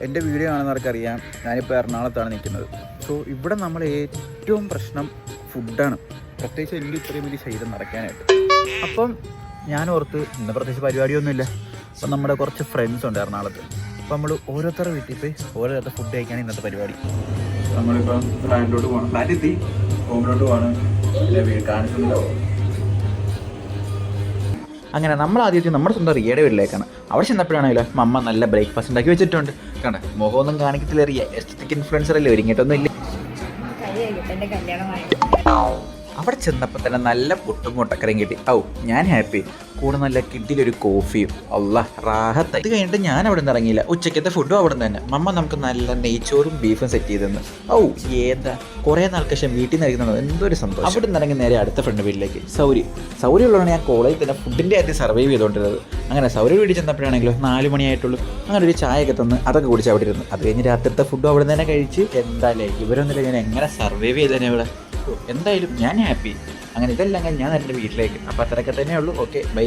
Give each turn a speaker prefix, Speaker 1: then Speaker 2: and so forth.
Speaker 1: എൻ്റെ വീഡിയോ കാണുന്നവർക്കറിയാം ഞാനിപ്പോൾ എറണാകുളത്താണ് നിൽക്കുന്നത്. സോ ഇവിടെ നമ്മൾ ഏറ്റവും പ്രശ്നം ഫുഡാണ്, പ്രത്യേകിച്ച് എനിക്ക് ഇത്രയും വലിയ ശരീരം നിറയ്ക്കാനായിട്ട്. അപ്പം ഞാൻ ഓർത്ത് ഇന്ന് പ്രത്യേകിച്ച് പരിപാടിയൊന്നുമില്ല. അപ്പം നമ്മുടെ കുറച്ച് ഫ്രണ്ട്സ് ഉണ്ട് എറണാകുളത്ത്. അപ്പോൾ നമ്മൾ ഓരോരുത്തരുടെ വീട്ടിൽ പോയി ഓരോരുത്തർ ഫുഡ് കഴിക്കാനാണ് ഇന്നത്തെ പരിപാടി. നമ്മളിപ്പം ഫ്ലാറ്റിലോട്ട് പോകണം, ഫ്ലാറ്റ് എത്തി ഹോമിലോട്ട് പോകണം. വീട് കാണിക്കുന്നുണ്ടോ? അങ്ങനെ നമ്മൾ ആദ്യത്തെ നമ്മുടെ സ്വന്തം റിയയുടെ വീട്ടിലേക്കാണ്. അവിടെ ചെന്നപ്പോഴാണെങ്കിലോ മമ്മ നല്ല ബ്രേക്ക്ഫാസ്റ്റ് ഉണ്ടാക്കി വെച്ചിട്ടുണ്ട്. കണ്ട മുഖമൊന്നും കാണിക്കത്തില്ല, റിയ എസ്തെറ്റിക് ഇൻഫ്ലുവൻസർ അല്ലേ, ഒരുങ്ങിയിട്ടൊന്നും ഇല്ല. അവിടെ ചെന്നപ്പോൾ തന്നെ നല്ല പുട്ടും മുട്ടക്കറിയും കിട്ടി. ഞാൻ ഹാപ്പി. കൂടെ നല്ല കിഡിലൊരു കോഫിയും. അല്ലാ റാഹത്ത്. ഇത് കഴിഞ്ഞിട്ട് ഞാൻ അവിടെ നിന്ന് ഇറങ്ങിയില്ല. ഉച്ചക്കത്തെ ഫുഡും അവിടെ നിന്ന് തന്നെ. മമ്മ നമുക്ക് നല്ല നെയ്ച്ചോറും ബീഫും സെറ്റ് ചെയ്തെന്ന്. ഏതാ കുറേ നാൾക്ക് ശേഷം വീട്ടിൽ നിന്ന് ഇറങ്ങുന്നത്, എന്തൊരു സന്തോഷം. അവിടെ നിന്ന് ഇറങ്ങി നേരെ അടുത്ത ഫ്രണ്ട് വീട്ടിലേക്ക്. സൗര്യമുള്ളതാണ് ഞാൻ കോളേജിൽ തന്നെ ഫുഡിൻ്റെ ആദ്യം സർവൈവ് ചെയ്തുകൊണ്ടിരുന്നത്. അങ്ങനെ സൗര്യ വീട്ടിൽ ചെന്നപ്പോഴാണെങ്കിലോ 4 മണിയായിട്ടുള്ളൂ. അങ്ങനെ ഒരു ചായയൊക്കെ തന്ന് അതൊക്കെ കുടിച്ച് അവിടെ ഇരുന്നു. അത് കഴിഞ്ഞ് രാത്രിത്തെ ഫുഡും അവിടെ നിന്ന് തന്നെ കഴിച്ച്. എന്തായാലേ ഇവരൊന്നുമില്ല, ഞാൻ എങ്ങനെ സർവൈവ് ചെയ്തേനെ ഇവിടെ. എന്തായാലും ഞാൻ ഹാപ്പി. അങ്ങനെ ഇതെല്ലാം ഞാൻ എൻ്റെ വീട്ടിലേക്ക്. അപ്പോൾ അത്രയൊക്കെ തന്നെയുള്ളൂ. Okay by.